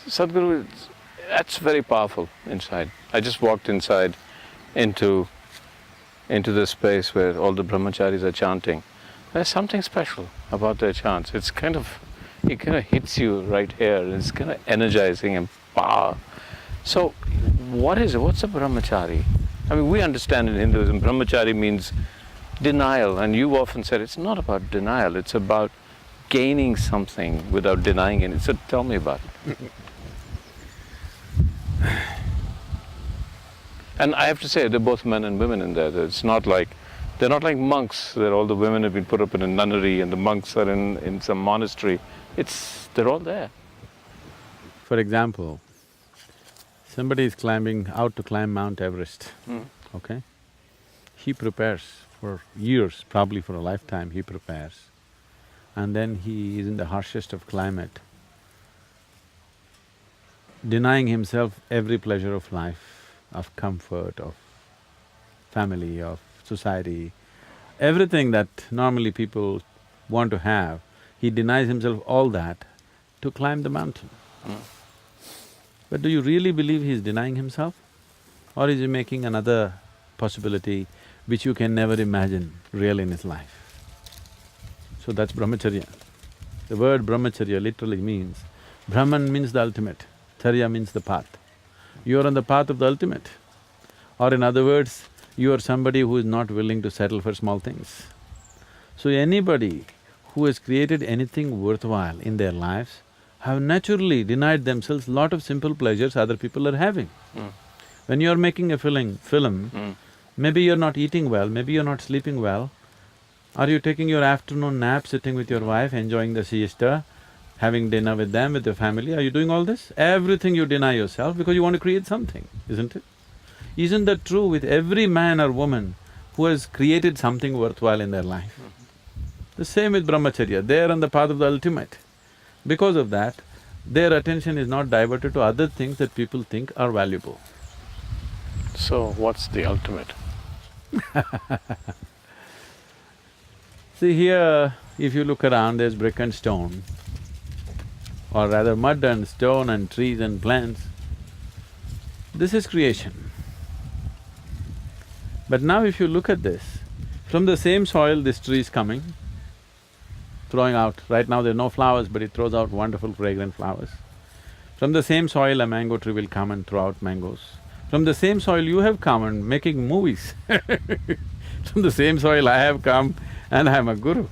Sadhguru, that's very powerful inside. I just walked inside into this space where all the brahmacharis are chanting. There's something special about their chants. It kind of hits you right here. It's kind of energizing and power. So, what is it? What's a brahmachari? I mean, we understand in Hinduism, brahmachari means denial, and you often said it's not about denial, it's about gaining something without denying it. So tell me about it. And I have to say, they're both men and women in there. It's not like, they're not like monks, that all the women have been put up in a nunnery and the monks are in some monastery. They're all there. For example, somebody is out to climb Mount Everest, okay? He prepares for years, probably for a lifetime, he prepares. And then he is in the harshest of climate, denying himself every pleasure of life, of comfort, of family, of society, everything that normally people want to have, he denies himself all that to climb the mountain. But do you really believe he's denying himself? Or is he making another possibility which you can never imagine real in his life? So that's brahmacharya. The word brahmacharya literally means, Brahman means the ultimate, charya means the path. You are on the path of the ultimate. Or in other words, you are somebody who is not willing to settle for small things. So anybody who has created anything worthwhile in their lives have naturally denied themselves lot of simple pleasures other people are having. When you're making a film, maybe you're not eating well, maybe you're not sleeping well. Are you taking your afternoon nap, sitting with your wife, enjoying the siesta, having dinner with them, with your family? Are you doing all this? Everything you deny yourself because you want to create something, isn't it? Isn't that true with every man or woman who has created something worthwhile in their life? The same with brahmacharya, they are on the path of the ultimate. Because of that, their attention is not diverted to other things that people think are valuable. So, what's the ultimate? See here, if you look around, there's brick and stone, or rather mud and stone and trees and plants. This is creation. But now if you look at this, from the same soil this tree is coming, throwing out… right now there are no flowers, but it throws out wonderful fragrant flowers. From the same soil a mango tree will come and throw out mangoes. From the same soil you have come and making movies From the same soil I have come and I am a guru.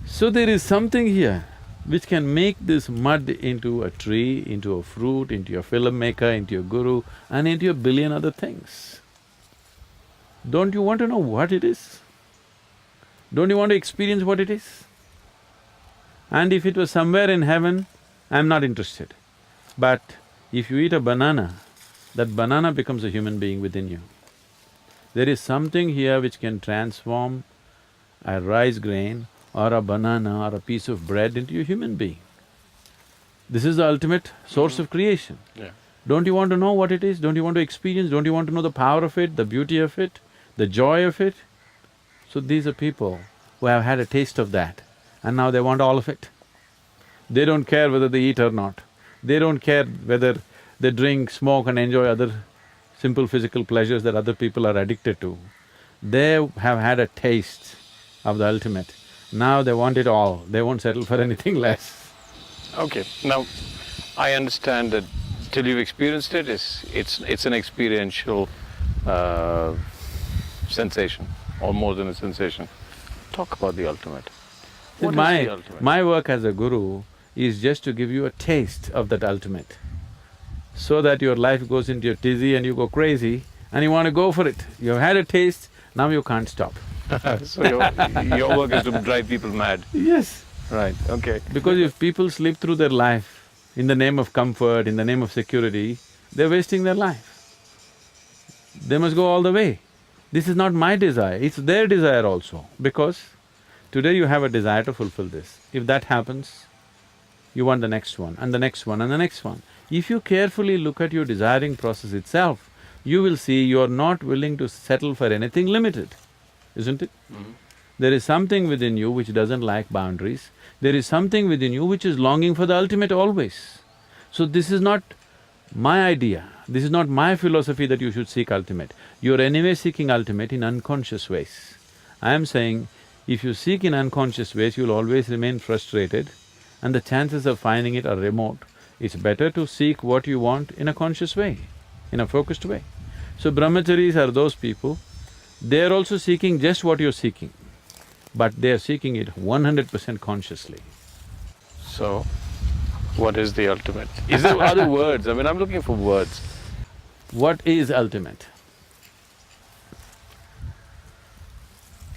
So there is something here which can make this mud into a tree, into a fruit, into a filmmaker, into a guru and into a billion other things. Don't you want to know what it is? Don't you want to experience what it is? And if it was somewhere in heaven, I'm not interested. But if you eat a banana, that banana becomes a human being within you. There is something here which can transform a rice grain or a banana or a piece of bread into a human being. This is the ultimate source of creation. Yeah. Don't you want to know what it is? Don't you want to experience? Don't you want to know the power of it, the beauty of it, the joy of it? So these are people who have had a taste of that and now they want all of it. They don't care whether they eat or not. They don't care whether they drink, smoke and enjoy other simple physical pleasures that other people are addicted to. They have had a taste of the ultimate. Now they want it all, they won't settle for anything less. Okay, now I understand that till you've experienced it, it's an experiential sensation, or more than a sensation. Talk about the ultimate. What is the ultimate? My work as a guru is just to give you a taste of that ultimate, so that your life goes into your tizzy and you go crazy and you want to go for it. You've had a taste, now you can't stop. So your work is to drive people mad. Yes. Right, okay. Because if people slip through their life in the name of comfort, in the name of security, they're wasting their life. They must go all the way. This is not my desire, it's their desire also, because today you have a desire to fulfill this. If that happens, you want the next one and the next one and the next one. If you carefully look at your desiring process itself, you will see you are not willing to settle for anything limited, isn't it? There is something within you which doesn't like boundaries, there is something within you which is longing for the ultimate always. So this is not my idea, this is not my philosophy that you should seek ultimate. You're anyway seeking ultimate in unconscious ways. I am saying, if you seek in unconscious ways, you'll always remain frustrated and the chances of finding it are remote. It's better to seek what you want in a conscious way, in a focused way. So brahmacharis are those people, they're also seeking just what you're seeking, but they're seeking it 100% consciously. So, what is the ultimate? Is there other words? I mean, I'm looking for words. What is ultimate?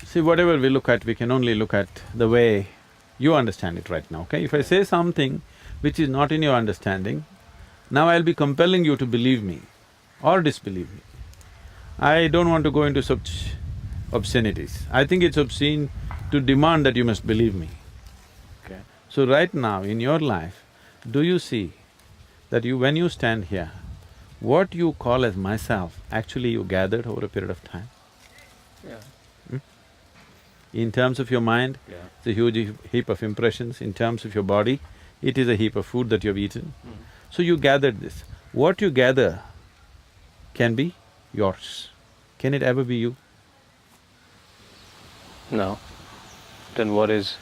See, whatever we look at, we can only look at the way you understand it right now, okay? If I say something which is not in your understanding, now I'll be compelling you to believe me or disbelieve me. I don't want to go into such obscenities. I think it's obscene to demand that you must believe me. Okay. So right now in your life, do you see that when you stand here, what you call as myself, actually you gathered over a period of time? Yeah. In terms of your mind, Yeah. it's a huge heap of impressions. In terms of your body, it is a heap of food that you've eaten. So you gathered this. What you gather can be yours. Can it ever be you? No. Then what is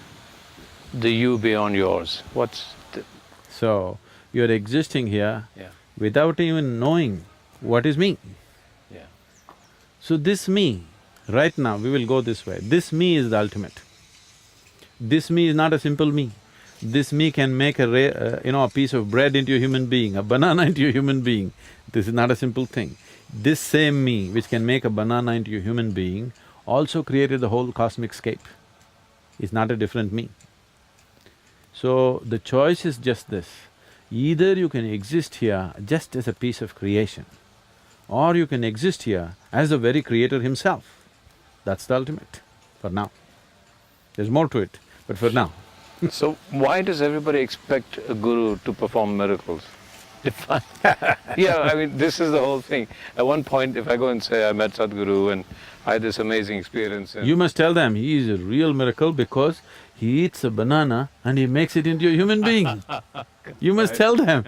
the you beyond yours? What's the… So, you're existing here Yeah. without even knowing what is me. Yeah. So this me, right now we will go this way, this me is the ultimate. This me is not a simple me. This me can make a piece of bread into a human being, a banana into a human being. This is not a simple thing. This same me which can make a banana into a human being also created the whole cosmic scape. It's not a different me. So the choice is just this, either you can exist here just as a piece of creation, or you can exist here as the very creator himself. That's the ultimate, for now. There's more to it, but for now. So, why does everybody expect a guru to perform miracles? Yeah, I mean, this is the whole thing. At one point, if I go and say I met Sadhguru and I had this amazing experience and… You must tell them he is a real miracle because he eats a banana and he makes it into a human being. You must tell them.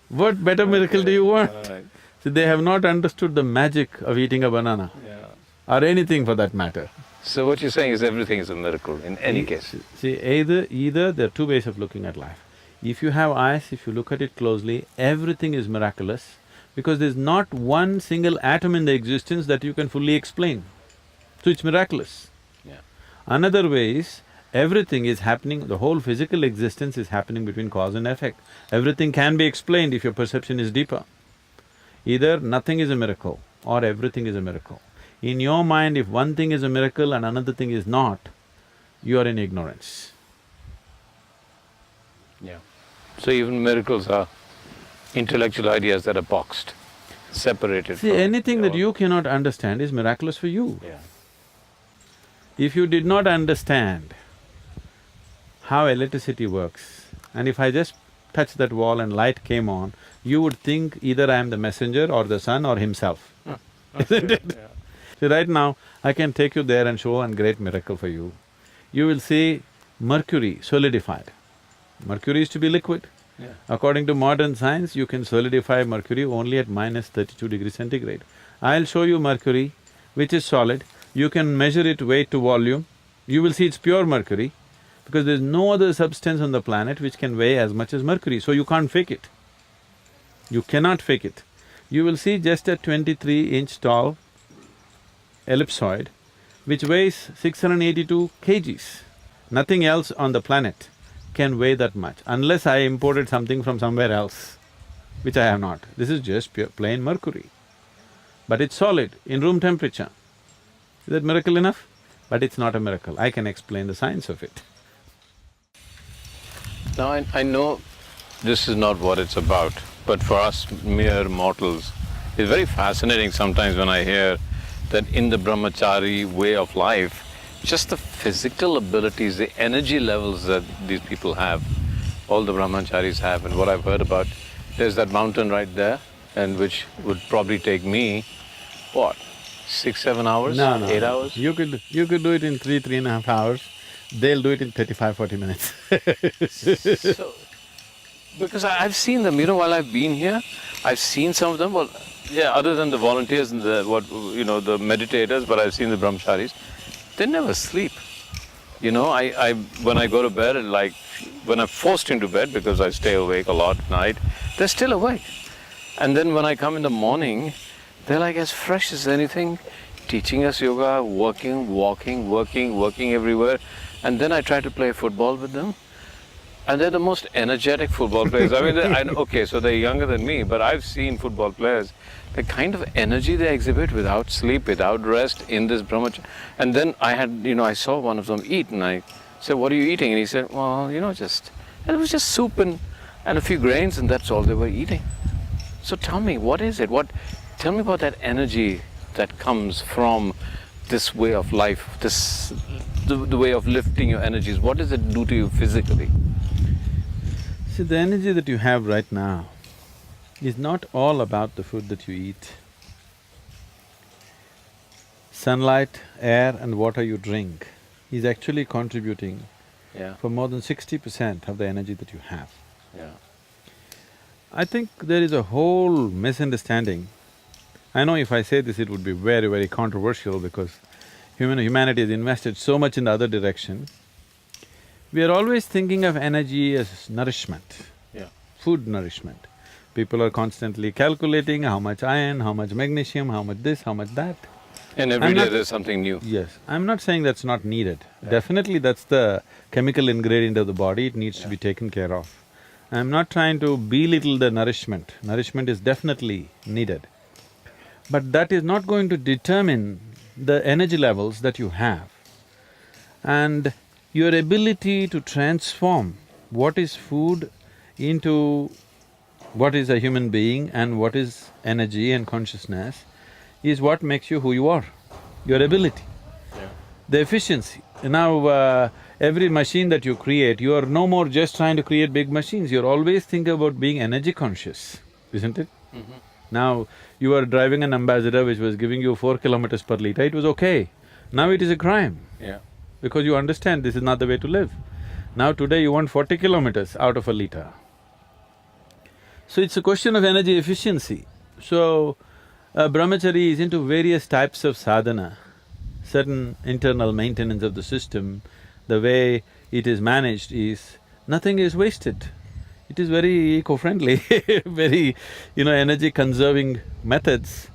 What better miracle do you want? Right. So they have not understood the magic of eating a banana, Yeah. or anything for that matter. So what you're saying is everything is a miracle in any case. See, either there are two ways of looking at life. If you have eyes, if you look at it closely, everything is miraculous because there's not one single atom in the existence that you can fully explain. So it's miraculous. Yeah. Another way is, everything is happening, the whole physical existence is happening between cause and effect. Everything can be explained if your perception is deeper. Either nothing is a miracle or everything is a miracle. In your mind, if one thing is a miracle and another thing is not, you are in ignorance. Yeah. So even miracles are intellectual ideas that are boxed, separated See, from… anything that you cannot understand is miraculous for you. Yeah. If you did not understand how electricity works, and if I just touched that wall and light came on, you would think either I am the messenger or the sun or himself, isn't it? Yeah. See, right now, I can take you there and show one great miracle for you. You will see mercury solidified. Mercury is to be liquid. Yeah. According to modern science, you can solidify mercury only at -32°C. I'll show you mercury, which is solid. You can measure it weight to volume. You will see it's pure mercury, because there's no other substance on the planet which can weigh as much as mercury, so you can't fake it. You cannot fake it. You will see just a 23-inch tall ellipsoid, which weighs 682 kgs. Nothing else on the planet can weigh that much, unless I imported something from somewhere else, which I have not. This is just pure plain mercury. But it's solid, in room temperature. Is that miracle enough? But it's not a miracle, I can explain the science of it. Now I know this is not what it's about, but for us mere mortals, it's very fascinating sometimes when I hear that in the brahmachari way of life, just the physical abilities, the energy levels that these people have, all the brahmacharis have, and what I've heard about, there's that mountain right there, and which would probably take me, what, 6–7 hours? No. 8 hours? You could do it in 3–3.5 hours. They'll do it in 35–40 minutes. So, Because I've seen them, while I've been here, I've seen some of them, well, yeah, other than the volunteers and the meditators, but I've seen the brahmacharis, they never sleep. When I go to bed, and like, when I'm forced into bed, because I stay awake a lot at night, they're still awake. And then when I come in the morning, they're like as fresh as anything, teaching us yoga, working, walking, working everywhere. And then I try to play football with them. And they're the most energetic football players. I mean, okay, so they're younger than me, but I've seen football players, the kind of energy they exhibit without sleep, without rest in this brahmacharya. And then I saw one of them eat, and I said, "What are you eating?" And he said, "Well, and it was just soup and a few grains, and that's all they were eating." So tell me, what is it? Tell me about that energy that comes from this way of life, the way of lifting your energies. What does it do to you physically? See, the energy that you have right now is not all about the food that you eat. Sunlight, air and water you drink is actually contributing for more than 60% of the energy that you have. Yeah. I think there is a whole misunderstanding. I know if I say this, it would be very, very controversial because humanity has invested so much in the other direction. We are always thinking of energy as nourishment, food nourishment. People are constantly calculating how much iron, how much magnesium, how much this, how much that. And every day there's something new. Yes, I'm not saying that's not needed. Definitely that's the chemical ingredient of the body, it needs to be taken care of. I'm not trying to belittle the nourishment. Nourishment is definitely needed. But that is not going to determine the energy levels that you have. And your ability to transform what is food into what is a human being and what is energy and consciousness is what makes you who you are, your ability. The efficiency. Now, every machine that you create, you are no more just trying to create big machines, you're always thinking about being energy conscious, isn't it? Now, you are driving an Ambassador which was giving you 4 kilometers per liter, it was okay. Now it is a crime. Because you understand this is not the way to live. Now today you want 40 kilometers out of a liter. So it's a question of energy efficiency. So, a brahmachari is into various types of sadhana, certain internal maintenance of the system. The way it is managed is, nothing is wasted. It is very eco-friendly, very, energy-conserving methods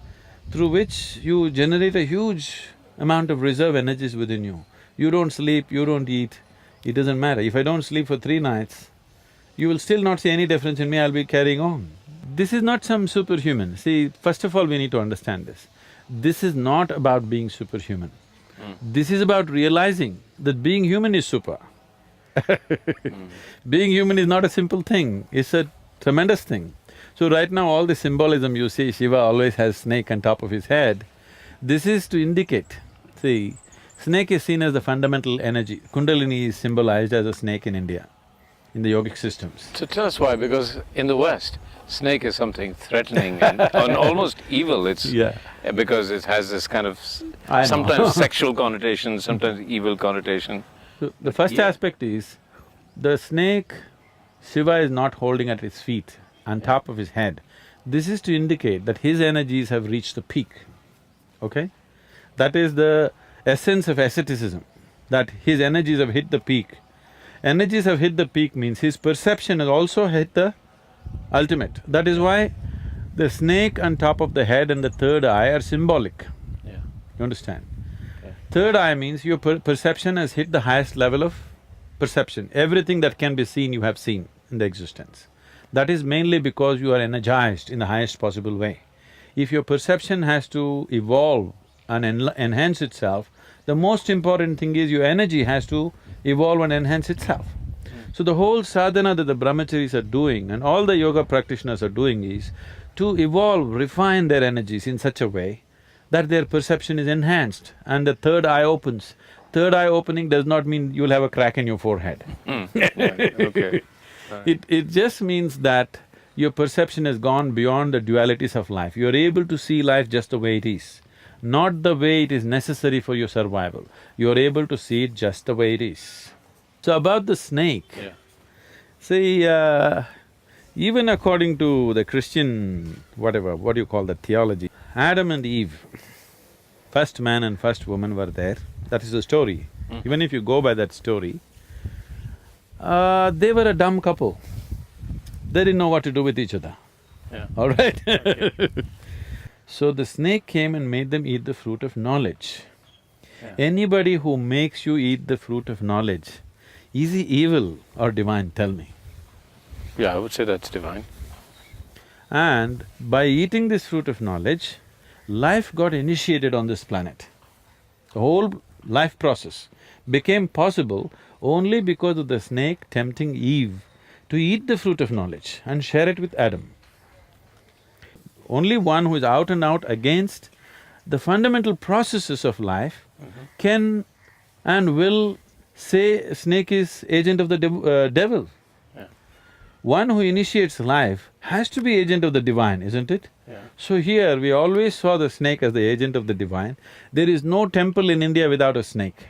through which you generate a huge amount of reserve energies within you. You don't sleep, you don't eat, it doesn't matter. If I don't sleep for 3 nights, you will still not see any difference in me, I'll be carrying on. This is not some superhuman. See, first of all, we need to understand this. This is not about being superhuman. This is about realizing that being human is super. Being human is not a simple thing, it's a tremendous thing. So right now all the symbolism you see, Shiva always has snake on top of his head, this is to indicate, see, snake is seen as the fundamental energy. Kundalini is symbolized as a snake in India, in the yogic systems. So tell us why, because in the West, snake is something threatening and almost evil. It's because it has this kind of sometimes sexual connotation, sometimes evil connotation. So the first aspect is, the snake, Shiva is not holding at his feet, on top of his head. This is to indicate that his energies have reached the peak, okay? That is the essence of asceticism, that his energies have hit the peak. Energies have hit the peak means his perception has also hit the ultimate. That is why the snake on top of the head and the third eye are symbolic. You understand? Third eye means your perception has hit the highest level of perception. Everything that can be seen, you have seen in the existence. That is mainly because you are energized in the highest possible way. If your perception has to evolve and enhance itself, the most important thing is your energy has to evolve and enhance itself. So the whole sadhana that the brahmacharis are doing and all the yoga practitioners are doing is to evolve, refine their energies in such a way that their perception is enhanced and the third eye opens. Third eye opening does not mean you'll have a crack in your forehead. Okay. It just means that your perception has gone beyond the dualities of life. You're able to see life just the way it is, not the way it is necessary for your survival. You're able to see it just the way it is. So about the snake, see, Even according to the Christian, whatever, what do you call that theology, Adam and Eve, first man and first woman were there, that is the story. Even if you go by that story, they were a dumb couple. They didn't know what to do with each other. Yeah. All right? Okay. So the snake came and made them eat the fruit of knowledge. Yeah. Anybody who makes you eat the fruit of knowledge, is he evil or divine, tell me? Yeah, I would say that's divine. And by eating this fruit of knowledge, life got initiated on this planet. The whole life process became possible only because of the snake tempting Eve to eat the fruit of knowledge and share it with Adam. Only one who is out and out against the fundamental processes of life can and will say snake is agent of the devil. Yeah. One who initiates life has to be agent of the divine, isn't it? Yeah. So here we always saw the snake as the agent of the divine. There is no temple in India without a snake.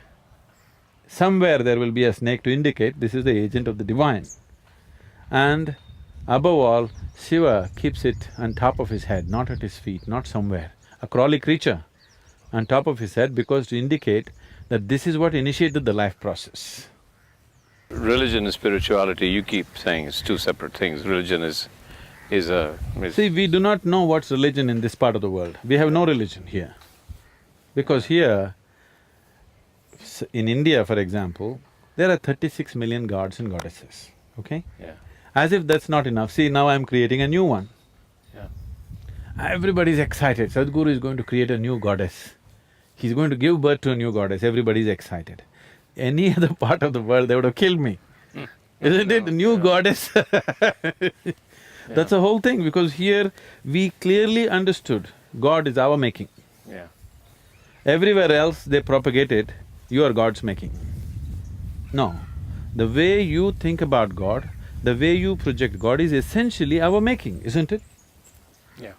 Somewhere there will be a snake to indicate this is the agent of the divine. And above all, Shiva keeps it on top of his head, not at his feet, not somewhere. A crawly creature on top of his head because to indicate that this is what initiated the life process. Religion and spirituality, you keep saying it's two separate things. Religion is See, we do not know what's religion in this part of the world. We have no religion here. Because here, in India, for example, there are 36 million gods and goddesses, okay? Yeah. As if that's not enough, see, now I'm creating a new one. Yeah. Everybody's excited, Sadhguru is going to create a new goddess. He's going to give birth to a new goddess, everybody's excited. Any other part of the world, they would have killed me. Isn't it? New goddess That's the whole thing, because here we clearly understood God is our making. Yeah. Everywhere else they propagated, you are God's making. No, the way you think about God, the way you project God is essentially our making, isn't it? Yeah.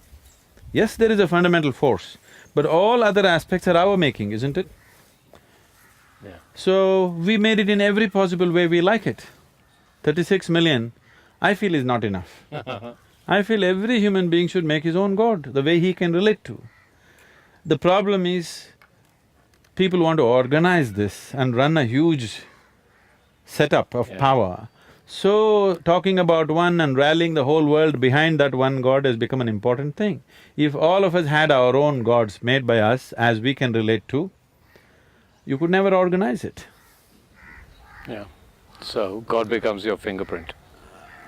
Yes, there is a fundamental force, but all other aspects are our making, isn't it? Yeah. So, we made it in every possible way we like it. 36 million, I feel is not enough. I feel every human being should make his own God, the way he can relate to. The problem is, people want to organize this and run a huge setup of power. So, talking about one and rallying the whole world behind that one God has become an important thing. If all of us had our own gods made by us as we can relate to, you could never organize it. Yeah. So, God becomes your fingerprint,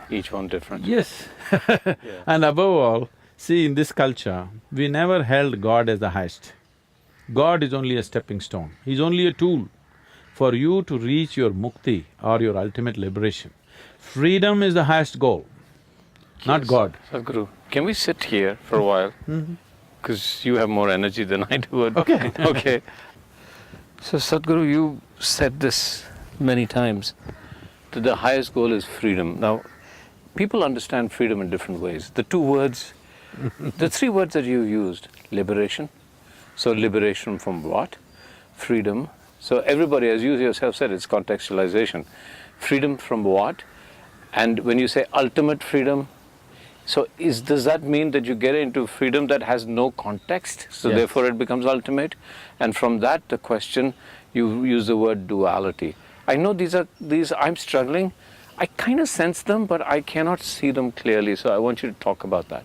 each one different. Yes. Yeah. And above all, see, in this culture, we never held God as the highest. God is only a stepping stone, he's only a tool for you to reach your mukti or your ultimate liberation. Freedom is the highest goal, not God. Sadhguru, can we sit here for a while? Because you have more energy than I do. Okay. Okay. So Sadhguru, you said this many times, that the highest goal is freedom. Now, people understand freedom in different ways. The two words, the three words that you used, liberation. So liberation from what? Freedom. So everybody, as you yourself said, it's contextualization. Freedom from what? And when you say ultimate freedom, so does that mean that you get into freedom that has no context, so Yes. therefore it becomes ultimate? And from that, the question, you use the word duality. I know I'm struggling, I kind of sense them, but I cannot see them clearly, so I want you to talk about that,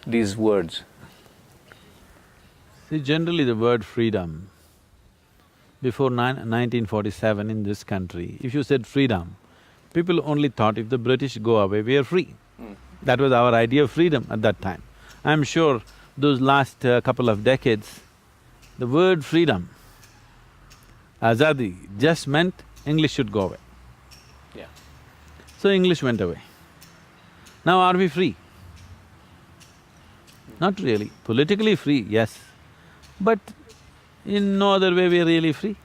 these words. See, generally the word freedom, before 1947 in this country, if you said freedom, people only thought if the British go away, we are free. That was our idea of freedom at that time. I'm sure those last couple of decades, the word freedom, azadi, just meant English should go away. Yeah. So English went away. Now are we free? Not really. Politically free, yes, but in no other way we are really free.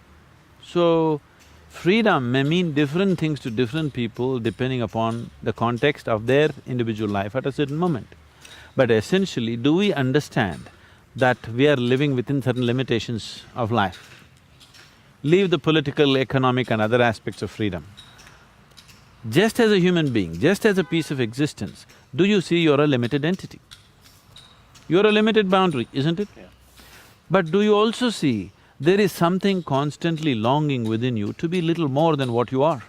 So, freedom may mean different things to different people depending upon the context of their individual life at a certain moment. But essentially, do we understand that we are living within certain limitations of life? Leave the political, economic and other aspects of freedom. Just as a human being, just as a piece of existence, do you see you're a limited entity? You're a limited boundary, isn't it? Yeah. But do you also see there is something constantly longing within you to be little more than what you are?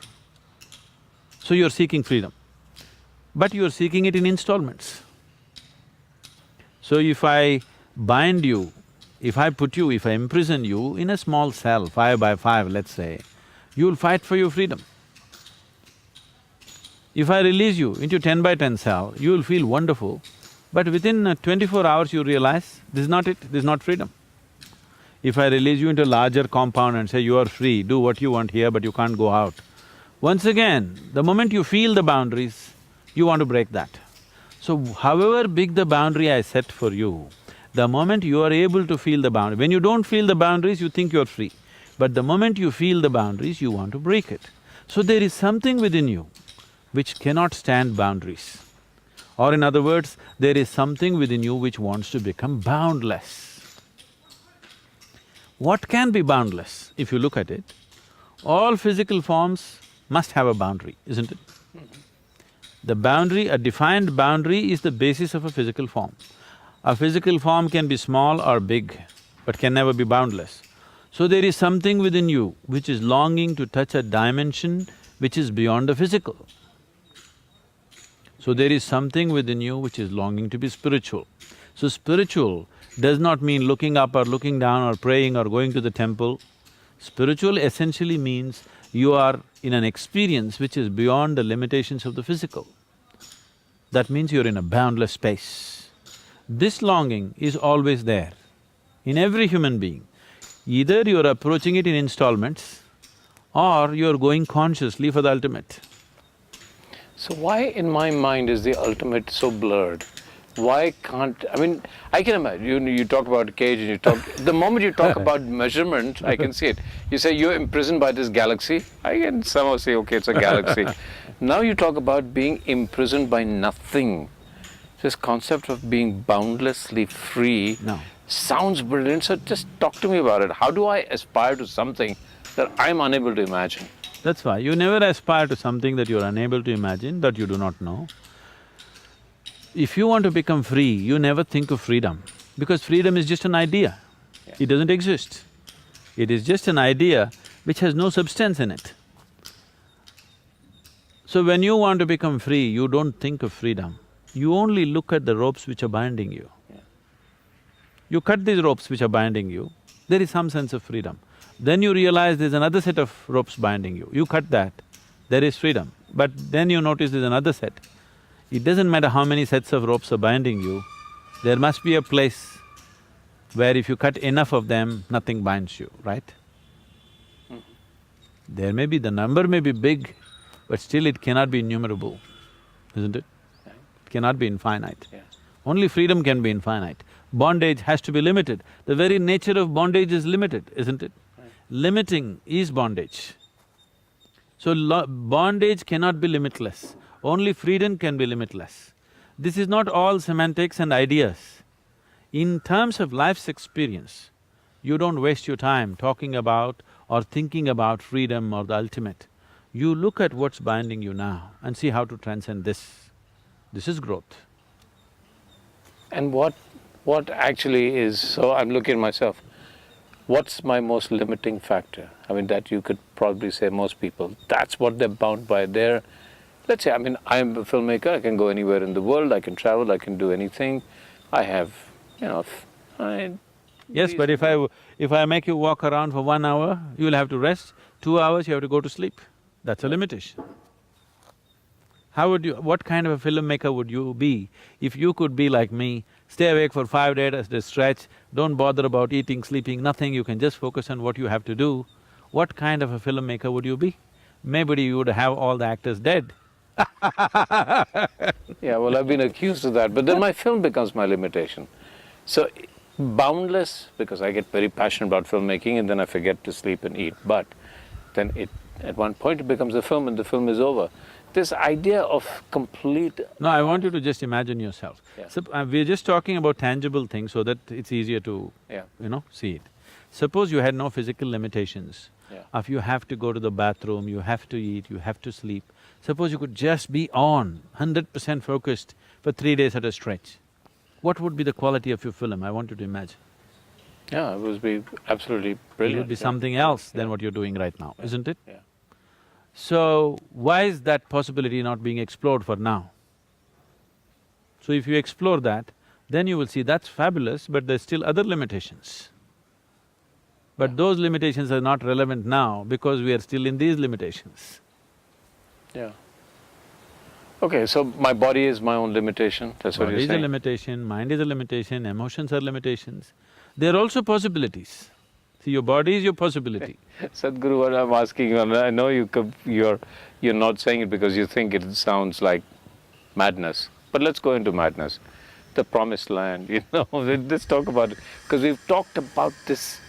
So you're seeking freedom, but you're seeking it in installments. So if I bind you, if I put you, if I imprison you in a small cell, 5 by 5, let's say, you'll fight for your freedom. If I release you into 10 by 10 cell, you'll feel wonderful, but within 24 hours you realize, this is not it, this is not freedom. If I release you into a larger compound and say, you are free, do what you want here but you can't go out, once again, the moment you feel the boundaries, you want to break that. So however big the boundary I set for you, the moment you are able to feel the boundary, when you don't feel the boundaries, you think you're free. But the moment you feel the boundaries, you want to break it. So there is something within you which cannot stand boundaries. Or in other words, there is something within you which wants to become boundless. What can be boundless? If you look at it, all physical forms must have a boundary, isn't it? The boundary, a defined boundary is the basis of a physical form. A physical form can be small or big, but can never be boundless. So there is something within you which is longing to touch a dimension which is beyond the physical. So there is something within you which is longing to be spiritual. So spiritual does not mean looking up or looking down or praying or going to the temple. Spiritual essentially means you are in an experience which is beyond the limitations of the physical. That means you're in a boundless space. This longing is always there in every human being. Either you're approaching it in installments or you're going consciously for the ultimate. So why in my mind is the ultimate so blurred? Why can't… I mean, I can imagine, you talk about a cage and you talk… the moment you talk about measurement, I can see it. You say you're imprisoned by this galaxy, I can somehow say, okay, it's a galaxy. Now you talk about being imprisoned by nothing. This concept of being boundlessly free sounds brilliant, so just talk to me about it. How do I aspire to something that I'm unable to imagine? That's why you never aspire to something that you're unable to imagine, that you do not know. If you want to become free, you never think of freedom, because freedom is just an idea. It doesn't exist. It is just an idea which has no substance in it. So when you want to become free, you don't think of freedom. You only look at the ropes which are binding you. You cut these ropes which are binding you, there is some sense of freedom. Then you realize there's another set of ropes binding you. You cut that, there is freedom. But then you notice there's another set. It doesn't matter how many sets of ropes are binding you, there must be a place where if you cut enough of them, nothing binds you, right? There may be… the number may be big, but still it cannot be innumerable, isn't it? It cannot be infinite. Only freedom can be infinite. Bondage has to be limited. The very nature of bondage is limited, isn't it? Limiting is bondage. So bondage cannot be limitless, only freedom can be limitless. This is not all semantics and ideas. In terms of life's experience, you don't waste your time talking about or thinking about freedom or the ultimate. You look at what's binding you now and see how to transcend this. This is growth. And what actually is… so I'm looking at myself, what's my most limiting factor? I mean, that you could probably say most people, that's what they're bound by. They're… let's say, I mean, I'm a filmmaker, I can go anywhere in the world, I can travel, I can do anything. I have, Yes, but if I make you walk around for 1 hour, you'll have to rest. 2 hours, you have to go to sleep. That's a limitation. How would you… what kind of a filmmaker would you be if you could be like me, stay awake for 5 days at a stretch, don't bother about eating, sleeping, nothing, you can just focus on what you have to do? What kind of a filmmaker would you be? Maybe you would have all the actors dead. Yeah, well, I've been accused of that, but then my film becomes my limitation. So, boundless, because I get very passionate about filmmaking and then I forget to sleep and eat, but then at one point it becomes a film and the film is over. This idea of complete… No, I want you to just imagine yourself. So, we're just talking about tangible things so that it's easier to, see it. Suppose you had no physical limitations. If you have to go to the bathroom, you have to eat, you have to sleep. suppose you could just be on, 100% focused for 3 days at a stretch, what would be the quality of your film? I want you to imagine. Yeah, it would be absolutely brilliant. It would be yeah. something else than Yeah. what you're doing right now, isn't it? Yeah. So, why is that possibility not being explored for now? So if you explore that, then you will see that's fabulous, but there's still other limitations. But those limitations are not relevant now because we are still in these limitations. Yeah. Okay, so my body is my own limitation, that's what Body you're is a saying? limitation, mind is a limitation, emotions are limitations. They're also possibilities. See, your body is your possibility. Sadhguru, what I'm asking you, and I know you're not saying it because you think it sounds like madness, but let's go into madness. The promised land, let's talk about it, because we've talked about this.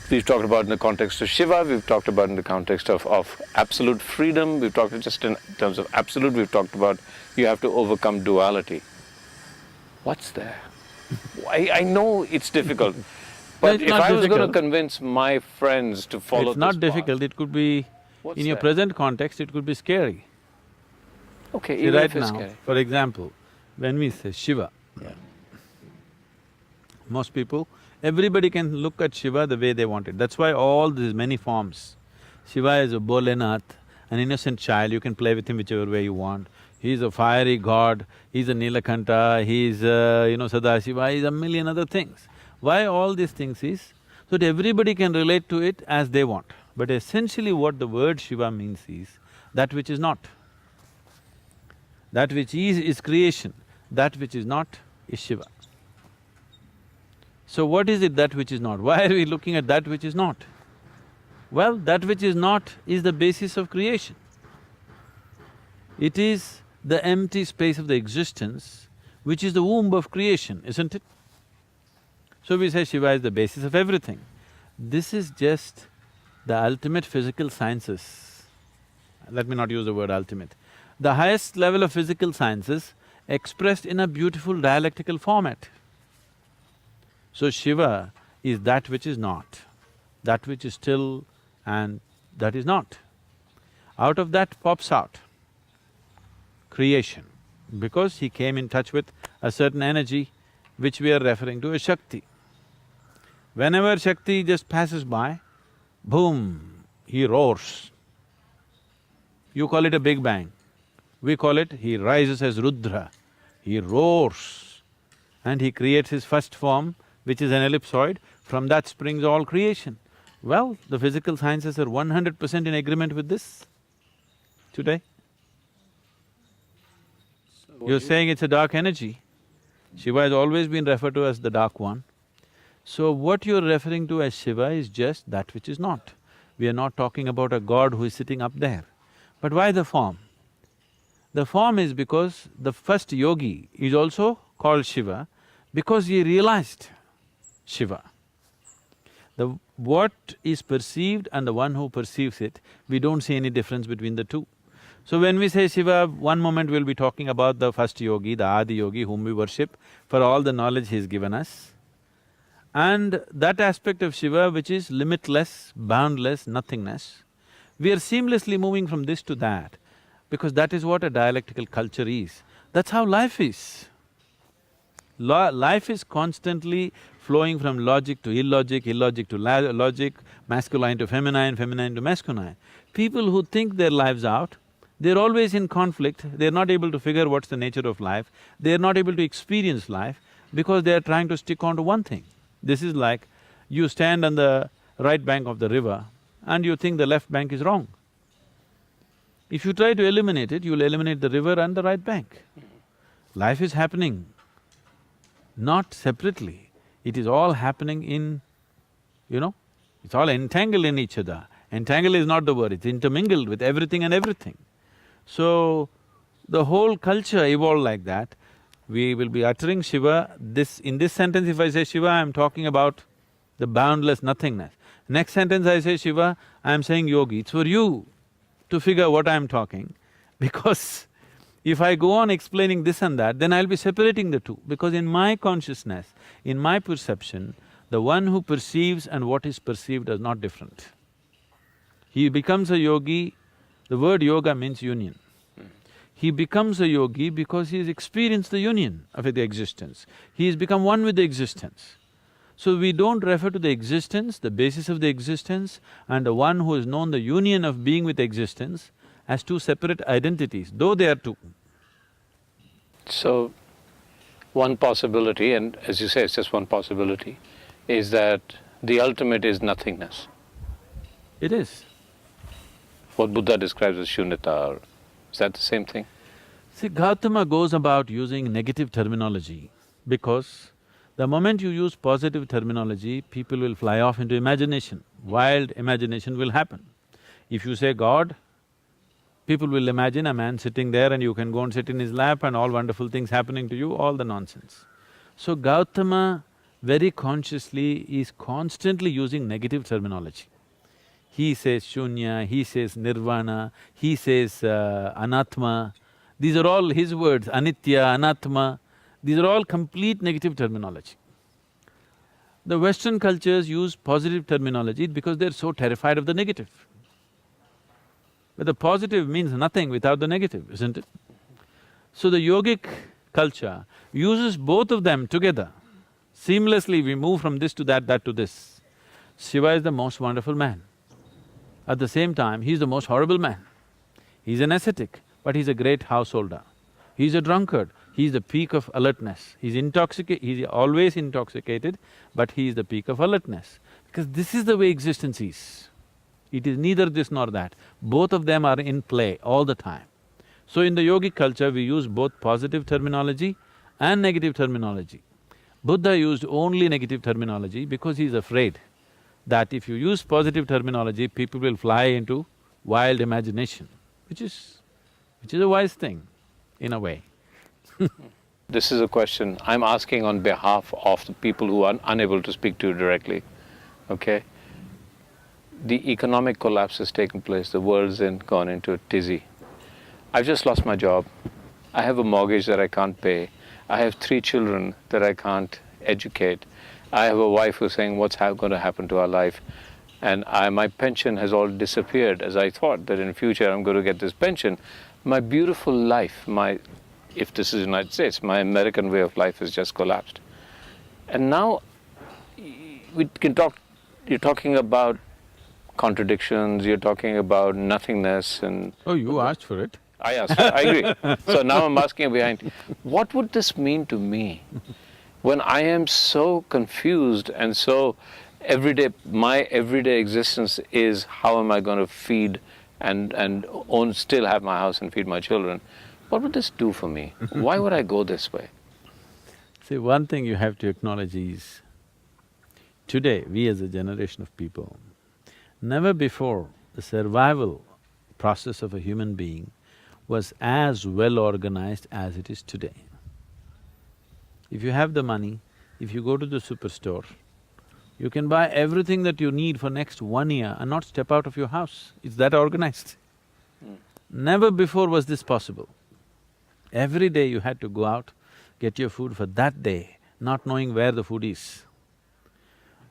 We've talked about it in the context of Shiva, we've talked about it in the context of absolute freedom, we've talked just in terms of absolute, we've talked about you have to overcome duality. What's there? I know it's difficult, but it's if not I was going to difficult. convince my friends to follow It's not this path, difficult, it could be… what's in your there? present context, it could be scary. Okay, See, even right if it's now, scary. for example, when we say Shiva, Yeah. most people, everybody can look at Shiva the way they want it. That's why all these many forms. Shiva is a Bholenath, an innocent child, you can play with him whichever way you want. He's a fiery god, he's a Nilakanta, he's Sadashiva, he's a million other things. Why all these things is, so that everybody can relate to it as they want. But essentially what the word Shiva means is, that which is not. That which is creation, that which is not is Shiva. So what is it that which is not? Why are we looking at that which is not? Well, that which is not is the basis of creation. It is the empty space of the existence which is the womb of creation, isn't it? So we say Shiva is the basis of everything. This is just the ultimate physical sciences. Let me not use the word ultimate. The highest level of physical sciences expressed in a beautiful dialectical format. So Shiva is that which is not, that which is still and that is not. Out of that pops out creation, because he came in touch with a certain energy which we are referring to as Shakti. Whenever Shakti just passes by, boom, he roars. You call it a big bang, we call it he rises as Rudra, he roars and he creates his first form, which is an ellipsoid. From that springs all creation. Well, the physical sciences are 100% in agreement with this today. You're saying it's a dark energy. Shiva has always been referred to as the dark one. So what you're referring to as Shiva is just that which is not. We are not talking about a god who is sitting up there. But why the form? The form is because the first yogi is also called Shiva because he realized Shiva. What is perceived and the one who perceives it, we don't see any difference between the two. So when we say Shiva, one moment we'll be talking about the first yogi, the Adi yogi whom we worship for all the knowledge he's given us. And that aspect of Shiva which is limitless, boundless, nothingness, we are seamlessly moving from this to that because that is what a dialectical culture is. That's how life is. Life is constantly flowing from logic to illogic, illogic to logic, masculine to feminine, feminine to masculine. People who think their lives out, they're always in conflict, they're not able to figure what's the nature of life, they're not able to experience life because they're trying to stick on to one thing. This is like you stand on the right bank of the river and you think the left bank is wrong. If you try to eliminate it, you'll eliminate the river and the right bank. Life is happening not separately, it is all happening in, it's all entangled in each other. Entangled is not the word, it's intermingled with everything and everything. So, the whole culture evolved like that. We will be uttering Shiva, in this sentence if I say Shiva, I'm talking about the boundless nothingness. Next sentence I say Shiva, I'm saying Yogi. It's for you to figure what I'm talking because if I go on explaining this and that, then I'll be separating the two because in my consciousness, in my perception, the one who perceives and what is perceived are not different. He becomes a yogi The word yoga means union. He becomes a yogi because he has experienced the union of the existence. He has become one with the existence. So we don't refer to the existence, the basis of the existence, and the one who has known the union of being with existence as two separate identities, though they are two. So, one possibility, and as you say, it's just one possibility, is that the ultimate is nothingness. It is. What Buddha describes as shunyata, or is that the same thing? See, Gautama goes about using negative terminology because the moment you use positive terminology, people will fly off into imagination. Wild imagination will happen. If you say God, people will imagine a man sitting there and you can go and sit in his lap and all wonderful things happening to you, all the nonsense. So Gautama very consciously is constantly using negative terminology. He says shunya, he says nirvana, he says anatma. These are all his words, anitya, anatma. These are all complete negative terminology. The Western cultures use positive terminology because they're so terrified of the negative. But the positive means nothing without the negative, isn't it? So the yogic culture uses both of them together. Seamlessly we move from this to that to this. Shiva is the most wonderful man. At the same time, he's the most horrible man. He's an ascetic, but he's a great householder. He's a drunkard, he's the peak of alertness. He's always intoxicated, but he is the peak of alertness. Because this is the way existence is. It is neither this nor that. Both of them are in play all the time. So in the yogic culture, we use both positive terminology and negative terminology. Buddha used only negative terminology because he's afraid that if you use positive terminology, people will fly into wild imagination, which is a wise thing, in a way. This is a question I'm asking on behalf of the people who are unable to speak to you directly, okay? The economic collapse has taken place, the world's gone into a tizzy. I've just lost my job, I have a mortgage that I can't pay, I have 3 children that I can't educate, I have a wife who's saying, what's going to happen to our life? And my pension has all disappeared, as I thought that in future I'm going to get this pension. My beautiful life, if this is the United States, my American way of life has just collapsed. And now we can you're talking about contradictions, you're talking about nothingness and… Oh, you asked for it. I asked, I agree. So now I'm asking behind, what would this mean to me? When I am so confused and so my everyday existence is how am I going to feed and still have my house and feed my children, what would this do for me? Why would I go this way? See, one thing you have to acknowledge is, today, we as a generation of people, never before the survival process of a human being was as well organized as it is today. If you have the money, if you go to the superstore, you can buy everything that you need for next 1 year and not step out of your house. It's that organized. Never before was this possible. Every day you had to go out, get your food for that day, not knowing where the food is.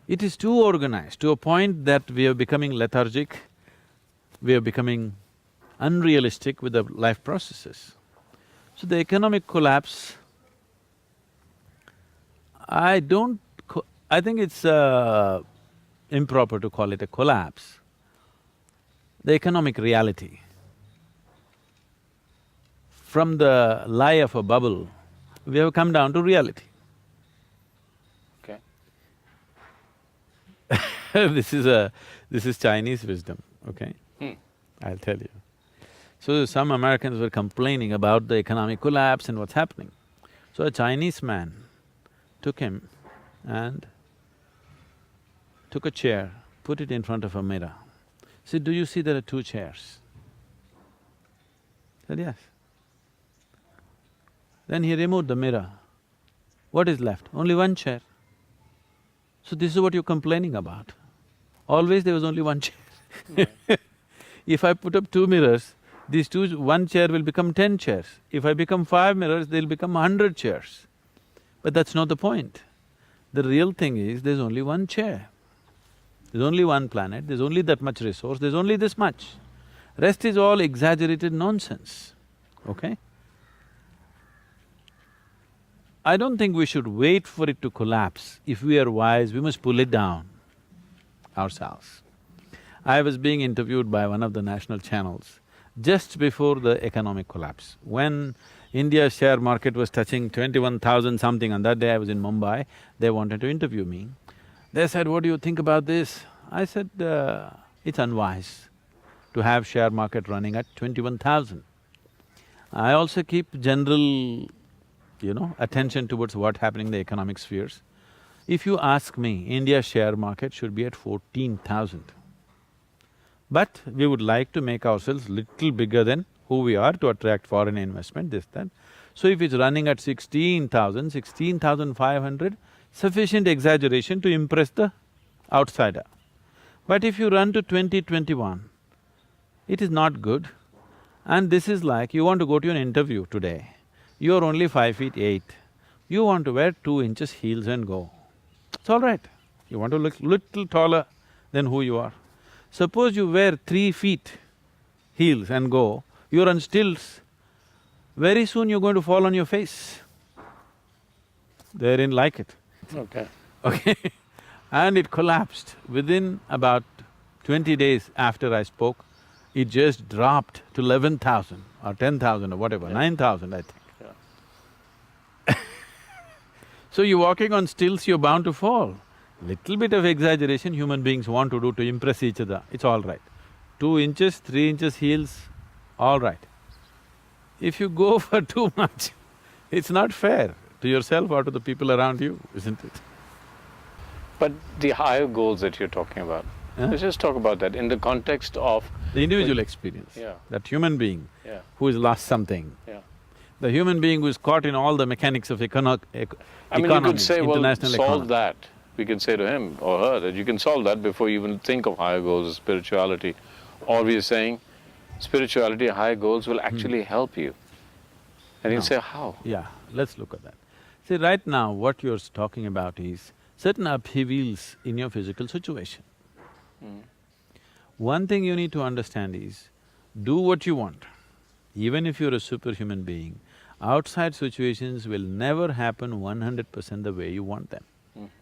It is too organized to a point that we are becoming lethargic, we are becoming unrealistic with the life processes. So the economic collapse, I think it's improper to call it a collapse. The economic reality. From the lie of a bubble, we have come down to reality. Okay. This is Chinese wisdom, okay? I'll tell you. So some Americans were complaining about the economic collapse and what's happening. So a Chinese man took him and took a chair, put it in front of a mirror. Said, do you see there are 2 chairs? Said, yes. Then he removed the mirror. What is left? Only 1 chair. So this is what you're complaining about. Always there was only 1 chair. If I put up 2 mirrors, these 1 chair will become 10 chairs. If I become 5 mirrors, they'll become 100 chairs. But that's not the point. The real thing is, there's only 1 chair. There's only 1 planet, there's only that much resource, there's only this much. Rest is all exaggerated nonsense, okay? I don't think we should wait for it to collapse. If we are wise, we must pull it down ourselves. I was being interviewed by one of the national channels just before the economic collapse. When India's share market was touching 21,000 something, and that day I was in Mumbai, they wanted to interview me. They said, "What do you think about this?" I said, "It's unwise to have share market running at 21,000. I also keep general, attention towards what's happening in the economic spheres. If you ask me, India's share market should be at 14,000. But we would like to make ourselves little bigger than who we are to attract foreign investment, this, that. So if it's running at 16,000, 16,500, sufficient exaggeration to impress the outsider. But if you run to 2021, it is not good. And this is like, you want to go to an interview today, you're only 5'8", you want to wear 2 inches heels and go. It's all right. You want to look little taller than who you are. Suppose you wear 3 feet heels and go, you're on stilts, very soon you're going to fall on your face. They didn't like it. Okay. Okay. And it collapsed. Within about 20 days after I spoke, it just dropped to 11,000 or 10,000 or whatever, 9,000 I think. Yeah. So you're walking on stilts, you're bound to fall. Little bit of exaggeration human beings want to do to impress each other, it's all right. 2 inches, 3 inches heels, all right. If you go for too much, it's not fair to yourself or to the people around you, isn't it? But the higher goals that you're talking about, let's just talk about that in the context of… The individual experience, Yeah. that human being Yeah. who has lost something, Yeah. the human being who is caught in all the mechanics of I mean, you economy, could say, well, international solve economy. that. We can say to him or her that you can solve that before you even think of higher goals of spirituality. Or we are saying, spirituality, higher goals will actually help you. And he'll No. say, how? Yeah, let's look at that. See, right now what you're talking about is certain upheavals in your physical situation. One thing you need to understand is, do what you want. Even if you're a superhuman being, outside situations will never happen 100% the way you want them.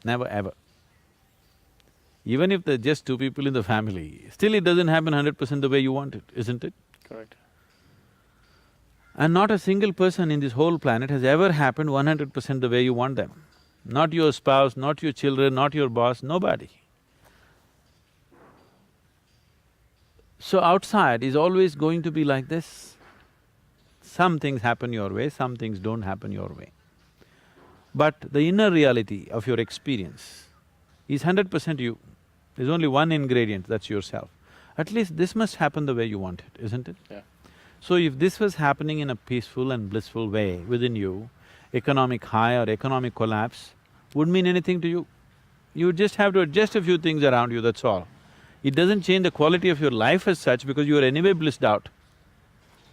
Never ever. Even if there's just 2 people in the family, still it doesn't happen 100% the way you want it, isn't it? Correct. And not a single person in this whole planet has ever happened 100% the way you want them. Not your spouse, not your children, not your boss, nobody. So outside is always going to be like this. Some things happen your way, some things don't happen your way. But the inner reality of your experience is 100% you. There's only one ingredient, that's yourself. At least this must happen the way you want it, isn't it? Yeah. So if this was happening in a peaceful and blissful way within you, economic high or economic collapse wouldn't mean anything to you. You would just have to adjust a few things around you, that's all. It doesn't change the quality of your life as such because you are anyway blissed out.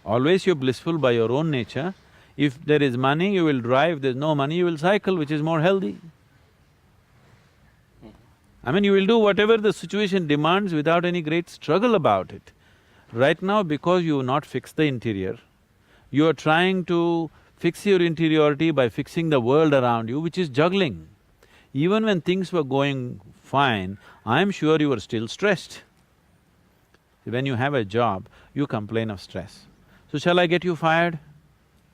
Always you're blissful by your own nature. If there is money, you will drive, there's no money, you will cycle, which is more healthy. I mean, you will do whatever the situation demands without any great struggle about it. Right now, because you have not fixed the interior, you are trying to fix your interiority by fixing the world around you, which is juggling. Even when things were going fine, I'm sure you were still stressed. When you have a job, you complain of stress. So shall I get you fired?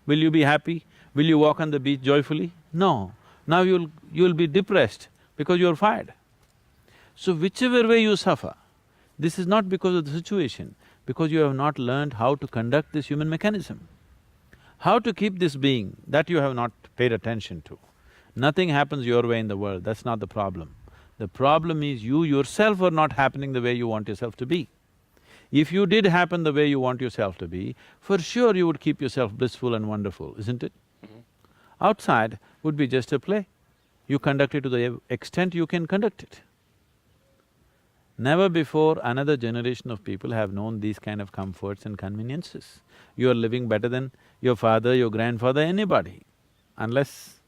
Will you be happy? Will you walk on the beach joyfully? No. Now you'll be depressed because you're fired. So whichever way you suffer, this is not because of the situation, because you have not learned how to conduct this human mechanism. How to keep this being, that you have not paid attention to. Nothing happens your way in the world, that's not the problem. The problem is you yourself are not happening the way you want yourself to be. If you did happen the way you want yourself to be, for sure you would keep yourself blissful and wonderful, isn't it? Outside would be just a play. You conduct it to the extent you can conduct it. Never before another generation of people have known these kind of comforts and conveniences. You are living better than your father, your grandfather, anybody. Unless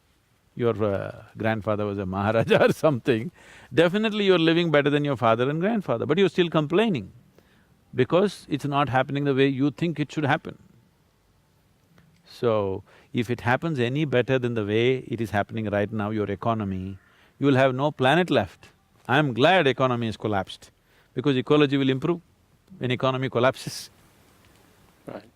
your grandfather was a Maharaja or something, definitely you're living better than your father and grandfather, but you're still complaining. because it's not happening the way you think it should happen. So, if it happens any better than the way it is happening right now, your economy, you will have no planet left. I'm glad economy has collapsed, because ecology will improve when economy collapses. Right.